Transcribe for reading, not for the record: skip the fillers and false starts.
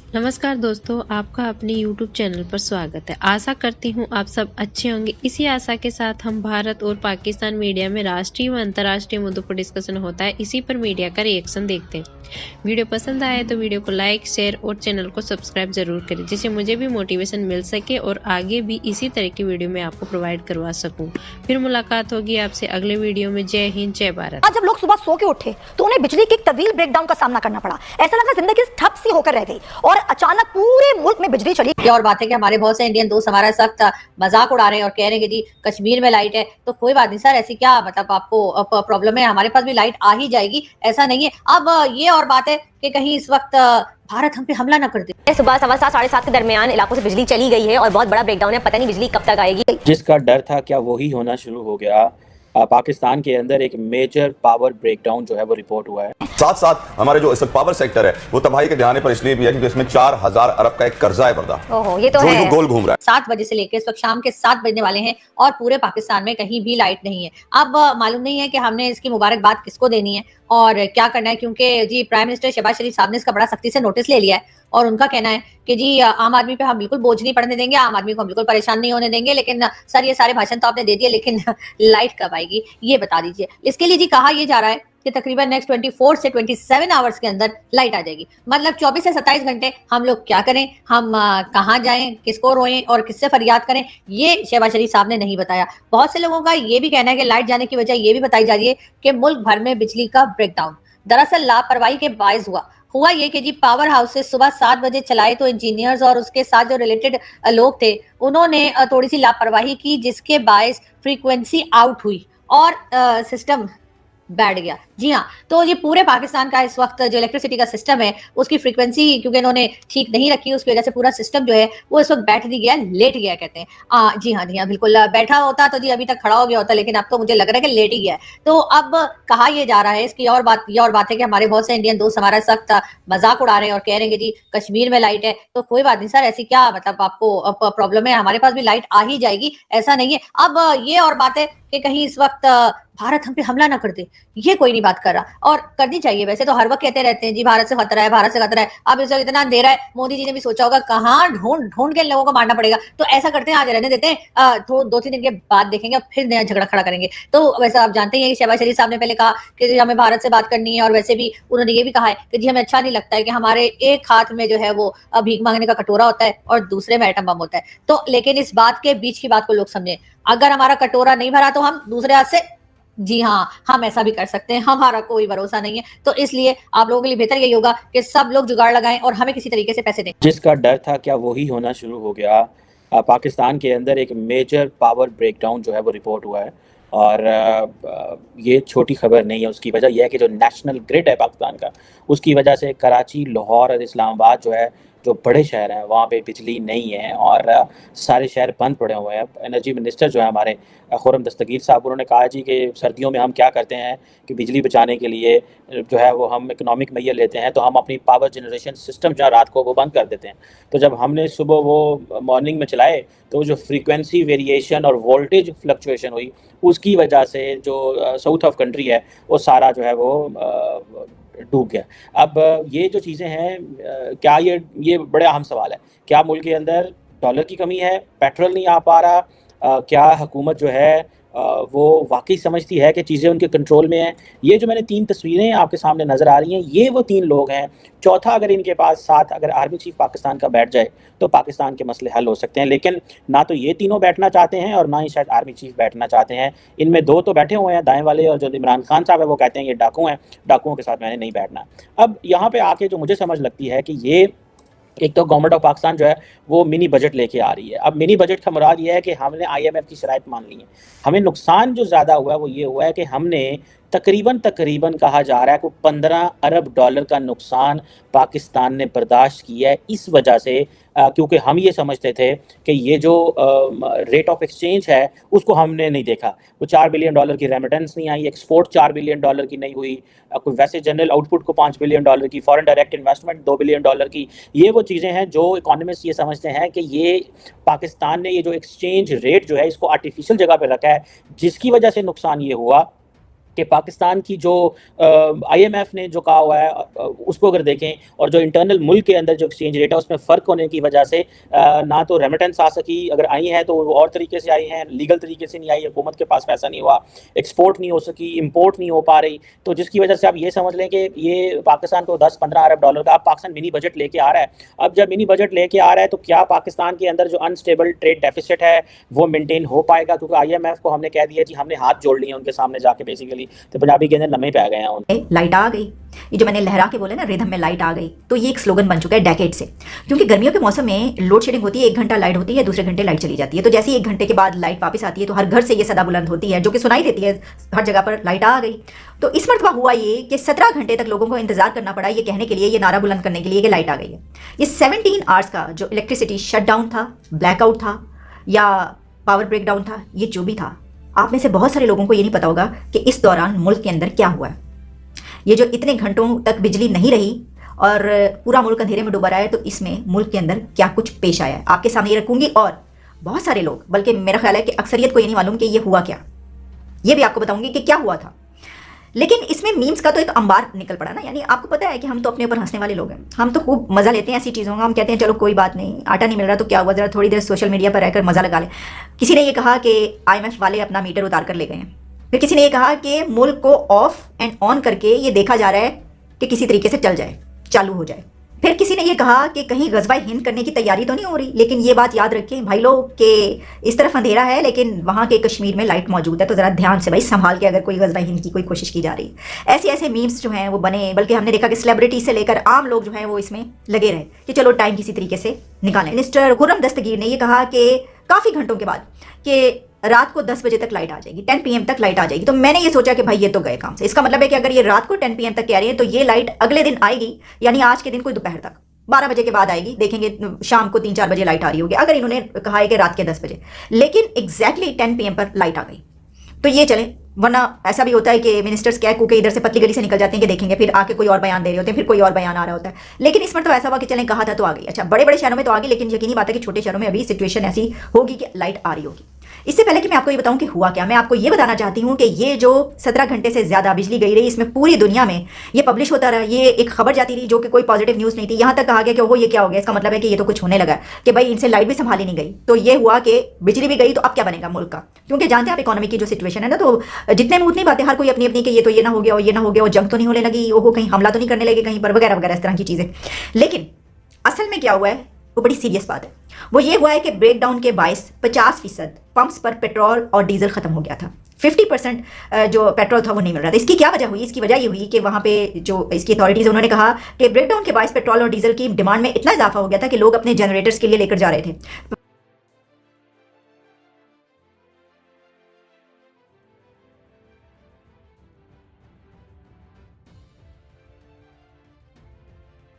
नमस्कार दोस्तों, आपका अपने YouTube चैनल पर स्वागत है। आशा करती हूँ आप सब अच्छे होंगे। इसी आशा के साथ हम भारत और पाकिस्तान मीडिया में राष्ट्रीय व अंतर्राष्ट्रीय मुद्दों पर डिस्कशन होता है, इसी पर मीडिया का रिएक्शन देखते हैं। वीडियो पसंद आए तो वीडियो को लाइक, शेयर और चैनल को सब्सक्राइब जरूर करें, जिससे मुझे भी मोटिवेशन मिल सके और आगे भी इसी तरह की वीडियो मैं आपको प्रोवाइड करवा सकूँ। फिर मुलाकात होगी आपसे अगले वीडियो में। जय हिंद, जय भारत। आज जब लोग सुबह सो के उठे तो उन्हें बिजली के एक तवील ब्रेकडाउन का सामना करना पड़ा। ऐसा लगा जिंदगी ठप सी होकर रह गई और अचानक पूरे मुल्क में बिजली चली। और बात है कि हमारे बहुत से इंडियन दोस्त हमारा सख्त मजाक उड़ा रहे हैं और कह रहे हैं कि जी कश्मीर में लाइट है तो कोई बात नहीं सर, ऐसी क्या मतलब आपको प्रॉब्लम है, हमारे पास भी लाइट आ ही जाएगी, ऐसा नहीं है। अब ये और बात है कि कहीं इस वक्त भारत हम पे हमला ना कर दे। सुबह 7:15 साढ़े 7 के दरमियान इलाकों से बिजली चली गई है और बहुत बड़ा ब्रेकडाउन है। पता नहीं बिजली कब तक आएगी। जिसका डर था क्या वही होना शुरू हो गया। पाकिस्तान के अंदर एक मेजर पावर ब्रेकडाउन जो है वो रिपोर्ट हुआ है। साथ साथ हमारे जो इस पावर सेक्टर है वो तबाही के दहाने पर इसलिए भी है क्योंकि इसमें 4000 अरब का एक कर्जा है पर्दा। ओहो, ये तो जो है। गोल घूम रहा है। 7 बजे से लेकर इस वक्त शाम के 7 बजने वाले हैं और पूरे पाकिस्तान में कहीं भी लाइट नहीं है। अब मालूम नहीं है कि हमने इसकी मुबारकबाद किसको देनी है और क्या करना है, क्योंकि जी प्राइम मिनिस्टर शहबाज शरीफ साहब ने इसका बड़ा सख्ती से नोटिस ले लिया है और उनका कहना है कि जी आम आदमी पे हम बिल्कुल बोझ नहीं पड़ने देंगे, आम आदमी को हम बिल्कुल परेशान नहीं होने देंगे। लेकिन सर ये सारे भाषण तो आपने दे दिए, लेकिन लाइट कब आएगी ये बता दीजिए। इसके लिए जी कहा यह जा रहा है कि तकरीबन नेक्स्ट 24 से 27 आवर्स के अंदर लाइट आ जाएगी। मतलब 24 से 27 घंटे हम लोग क्या करें, हम कहाँ जाएं, किसको रोएं और किससे फरियाद करें, ये शहबाज शरीफ साहब ने नहीं बताया। बहुत से लोगों का ये भी कहना है कि लाइट जाने की वजह ये भी बताई जा रही है कि मुल्क भर में बिजली का ब्रेकडाउन दरअसल लापरवाही के बायस हुआ ये कि जी पावर हाउस से सुबह 7 बजे चलाए तो इंजीनियर्स और उसके साथ जो रिलेटेड लोग थे उन्होंने थोड़ी सी लापरवाही की, जिसके बायस फ्रीक्वेंसी आउट हुई और सिस्टम बैठ गया। जी हाँ, तो ये पूरे पाकिस्तान का इस वक्त जो इलेक्ट्रिसिटी का सिस्टम है उसकी फ्रीक्वेंसी क्योंकि इन्होंने ठीक नहीं रखी, उसकी वजह से पूरा सिस्टम जो है वो इस वक्त बैठ नहीं गया, लेट गया कहते हैं। जी हाँ बिल्कुल, बैठा होता तो जी अभी तक खड़ा हो गया होता, लेकिन अब तो मुझे लग रहा है कि लेट ही गया है। तो अब कहा यह जा रहा है, इसकी और बात है कि हमारे बहुत से इंडियन दोस्त हमारा सख्त मजाक उड़ा रहे हैं और कह रहे हैं कि जी कश्मीर में लाइट है तो कोई बात नहीं सर, ऐसी क्या मतलब आपको प्रॉब्लम है, हमारे पास भी लाइट आ ही जाएगी, ऐसा नहीं है। अब ये और बात है कि कहीं इस वक्त भारत हम पे हमला ना कर दे, ये कोई नहीं बात कर रहा और करनी चाहिए। वैसे तो हर वक्त कहते रहते हैं जी भारत से खतरा है, भारत से खतरा है। अब इस वक्त इतना अंधेरा है, मोदी जी ने भी सोचा होगा कहाँ ढूंढ के इन लोगों को मारना पड़ेगा, तो ऐसा करते हैं आज रहने देते हैं, तो 2-3 दिन के बाद देखेंगे, फिर नया झगड़ा खड़ा करेंगे। तो वैसे आप जानते हैं कि शहबाज शरीफ साहब ने पहले कहा कि हमें भारत से बात करनी है और वैसे भी उन्होंने ये भी कहा है कि जी हमें अच्छा नहीं लगता है कि हमारे एक हाथ में जो है वो भीख मांगने का कटोरा होता है और दूसरे में एटम बम होता है। तो लेकिन इस बात के बीच की बात को लोग समझे, अगर हमारा कटोरा नहीं भरा तो हम दूसरे हाथ से, जी हाँ हम ऐसा भी कर सकते हैं, हमारा कोई भरोसा नहीं है। तो इसलिए आप लोगों के लिए बेहतर यही होगा कि सब लोग जुगाड़ लगाएं और हमें किसी तरीके से पैसे दें। जिसका डर था क्या वही होना शुरू हो गया। पाकिस्तान के अंदर एक मेजर पावर ब्रेकडाउन जो है वो रिपोर्ट हुआ है और ये छोटी खबर नहीं है। उसकी वजह यह है कि जो नेशनल ग्रिड है पाकिस्तान का, उसकी वजह से कराची, लाहौर और इस्लामाबाद जो बड़े शहर हैं वहाँ पे बिजली नहीं है और सारे शहर बंद पड़े हुए हैं। एनर्जी मिनिस्टर जो है हमारे खुर्रम दस्तगीर साहब, उन्होंने कहा जी कि सर्दियों में हम क्या करते हैं कि बिजली बचाने के लिए जो है वो हम इकोनॉमिक मैयर लेते हैं, तो हम अपनी पावर जनरेशन सिस्टम जो रात को वो बंद कर देते हैं। तो जब हमने सुबह वो मॉर्निंग में चलाए तो जो फ्रीक्वेंसी वेरिएशन और वोल्टेज फ्लक्चुएशन हुई, उसकी वजह से जो साउथ ऑफ कंट्री है वो सारा जो है वो डूब गया। अब ये जो चीज़ें हैं, क्या ये बड़ा अहम सवाल है। क्या मुल्क के अंदर डॉलर की कमी है, पेट्रोल नहीं आ पा रहा, क्या हुकूमत जो है वो वाकई समझती है कि चीज़ें उनके कंट्रोल में हैं। ये जो मैंने 3 तस्वीरें आपके सामने नज़र आ रही हैं, ये वो 3 लोग हैं। चौथा अगर इनके पास साथ अगर आर्मी चीफ पाकिस्तान का बैठ जाए तो पाकिस्तान के मसले हल हो सकते हैं, लेकिन ना तो ये तीनों बैठना चाहते हैं और ना ही शायद आर्मी चीफ बैठना चाहते हैं। इनमें 2 तो बैठे हुए हैं दाएं वाले, और जो इमरान खान साहब है वो कहते हैं ये डाकू हैं, डाकुओं के साथ मैंने नहीं बैठना। अब यहाँ पे आके जो मुझे समझ लगती है कि ये एक तो गवर्नमेंट ऑफ पाकिस्तान जो है वो मिनी बजट लेके आ रही है। अब मिनी बजट का मुराद ये है कि हमने आईएमएफ की शराइत मान ली है। हमें नुकसान जो ज़्यादा हुआ है वो ये हुआ है कि हमने तकरीबन कहा जा रहा है कि 15 अरब डॉलर का नुकसान पाकिस्तान ने बर्दाश्त किया है। इस वजह से क्योंकि हम ये समझते थे कि ये जो रेट ऑफ एक्सचेंज है उसको हमने नहीं देखा। वो 4 बिलियन डॉलर की रेमिटेंस नहीं आई, एक्सपोर्ट 4 बिलियन डॉलर की नहीं हुई, कोई वैसे जनरल आउटपुट को 5 बिलियन डॉलर की, foreign direct investment 2 billion dollar की। ये वो चीज़ें हैं जो इकोनॉमिस्ट ये समझते हैं कि ये पाकिस्तान ने ये जो एक्सचेंज रेट जो है इसको आर्टिफिशियल जगह पर रखा है, जिसकी वजह से नुकसान ये हुआ कि पाकिस्तान की जो IMF ने जो कहा हुआ है उसको अगर देखें और जो इंटरनल मुल्क के अंदर जो एक्सचेंज रेट है उसमें फ़र्क होने की वजह से ना तो रेमिटेंस आ सकी, अगर आई हैं तो वो और तरीके से आई हैं, लीगल तरीके से नहीं आई, हुकूमत के पास पैसा नहीं हुआ, एक्सपोर्ट नहीं हो सकी, इंपोर्ट नहीं हो पा रही, तो जिसकी वजह से आप ये समझ लें कि ये पाकिस्तान को 10-15 अरब डॉलर का अब पाकिस्तान मिनी बजट लेके आ रहा है। अब जब मिनी बजट लेके आ रहा है तो क्या पाकिस्तान के अंदर जो अनस्टेबल ट्रेड डेफिसिट है वो मेंटेन हो पाएगा? क्योंकि IMF को हमने कह दिया कि हमने हाथ जोड़ लिए उनके सामने जाके, बेसिकली तो पंजाबी के अंदर लम्हे पे आ गए हैं। लाइट आ गई, ये जो मैंने लहरा के बोले ना रिदम में लाइट आ गई, तो ये एक स्लोगन बन चुका है डेकेड से। क्योंकि गर्मियों के मौसम में लोड शेडिंग होती है, 1 घंटा लाइट होती है, दूसरे घंटे लाइट चली जाती है, तो जैसे ही 1 घंटे के बाद लाइट वापस आती है तो हर घर से ये सदा बुलंद होती है जो कि सुनाई देती है हर जगह पर, लाइट आ गई। तो इस मरतबा हुआ ये कि 17 घंटे तक लोगों को इंतजार करना पड़ा ये कहने के लिए, ये नारा बुलंद करने के लिए कि लाइट आ गई है। ये 17 आवर्स का जो इलेक्ट्रिसिटी शटडाउन था, ब्लैकआउट था या पावर ब्रेकडाउन था, ये जो भी था, आप में से बहुत सारे लोगों को ये नहीं पता होगा कि इस दौरान मुल्क के अंदर क्या हुआ है। ये जो इतने घंटों तक बिजली नहीं रही और पूरा मुल्क अंधेरे में डूबा रहा है, तो इसमें मुल्क के अंदर क्या कुछ पेश आया है आपके सामने ये रखूंगी। और बहुत सारे लोग, बल्कि मेरा ख्याल है कि अक्सरियत को ये नहीं मालूम कि ये हुआ क्या, ये भी आपको बताऊंगी कि क्या हुआ था। लेकिन इसमें मीम्स का तो एक अंबार निकल पड़ा ना, यानी आपको पता है कि हम तो अपने ऊपर हंसने वाले लोग हैं, हम तो खूब मजा लेते हैं ऐसी चीज़ों का। हम कहते हैं चलो कोई बात नहीं, आटा नहीं मिल रहा तो क्या हुआ, जरा थोड़ी देर सोशल मीडिया पर रहकर मजा लगा ले। किसी ने ये कहा कि IMF वाले अपना मीटर उतार कर ले गए हैं, फिर किसी ने ये कहा कि मुल्क को ऑफ एंड ऑन करके ये देखा जा रहा है कि किसी तरीके से चल जाए, चालू हो जाए। फिर किसी ने ये कहा कि कहीं ग़ज़वा हिंद करने की तैयारी तो नहीं हो रही। लेकिन ये बात याद रखें भाई लोग कि इस तरफ अंधेरा है लेकिन वहाँ के कश्मीर में लाइट मौजूद है, तो ज़रा ध्यान से भाई संभाल के अगर कोई ग़ज़वा हिंद की कोई कोशिश की जा रही है। ऐसे मीम्स जो हैं वो बने, बल्कि हमने देखा कि सेलिब्रिटी से लेकर आम लोग जो हैं वो इसमें लगे रहे कि चलो टाइम किसी तरीके से निकालें। मिनिस्टर खुर्रम दस्तगीर ने ये कहा कि काफ़ी घंटों के बाद कि रात को 10 बजे तक लाइट आ जाएगी, 10 PM तक लाइट आ जाएगी। तो मैंने ये सोचा कि भाई ये तो गए काम से। इसका मतलब है कि अगर ये रात को 10 PM तक कह रही है तो ये लाइट अगले दिन आएगी, यानी आज के दिन कोई दोपहर तक 12 बजे के बाद आएगी। देखेंगे शाम को 3-4 बजे लाइट आ रही होगी, अगर इन्होंने कहा है कि रात के 10 बजे। लेकिन एग्जैक्टली 10 PM पर लाइट आ गई। तो ये चले, वरना ऐसा भी होता है कि मिनिस्टर्स क्या कूके इधर से पतली गली से निकल जाते हैं कि देखेंगे, फिर आके कोई और बयान दे रहे होते हैं, फिर कोई और बयान आ रहा होता है। लेकिन इसमें तो ऐसा हुआ कि चलें कहा था तो आ गई। अच्छा, बड़े बड़े शहरों में तो आ गई, लेकिन यकीनी बात है कि छोटे शहरों में अभी सिचुएशन ऐसी होगी कि लाइट आ रही होगी। इससे पहले कि मैं आपको ये बताऊं कि हुआ क्या, मैं आपको ये बताना चाहती हूं कि ये जो 17 घंटे से ज़्यादा बिजली गई रही, इसमें पूरी दुनिया में ये पब्लिश होता रहा, ये एक खबर जाती रही जो कि कोई पॉजिटिव न्यूज़ नहीं थी। यहाँ तक कहा गया कि ओहो ये क्या हो गया, इसका मतलब है कि ये तो कुछ होने लगा कि भाई इनसे लाइट भी संभाली नहीं गई। तो ये हुआ कि बिजली भी गई तो अब क्या बनेगा मुल्क का, क्योंकि जानते हैं आप इकोनॉमी की जो सिचुएशन है ना, तो जितने में उतनी बातें, हर कोई अपनी अपनी कि ये तो ये ना हो गया और ये ना हो गया और जंग तो नहीं होने लगी, ओहो कहीं हमला तो नहीं करने लगे कहीं पर, वगैरह वगैरह इस तरह की चीज़ें। लेकिन असल में क्या हुआ है वो बड़ी सीरियस बात है। वो ये हुआ है कि ब्रेकडाउन के बायस 50% पंप्स पर पेट्रोल और डीजल खत्म हो गया था। 50% जो पेट्रोल था वो नहीं मिल रहा था। इसकी क्या वजह हुई? इसकी वजह ये हुई कि वहाँ पे जो इसकी अथॉरिटीज़ उन्होंने कहा कि ब्रेकडाउन के बायस पेट्रोल और डीजल की डिमांड में इतना इजाफा हो गया था कि लोग अपने जनरेटर्स के लिए लेकर जा रहे थे।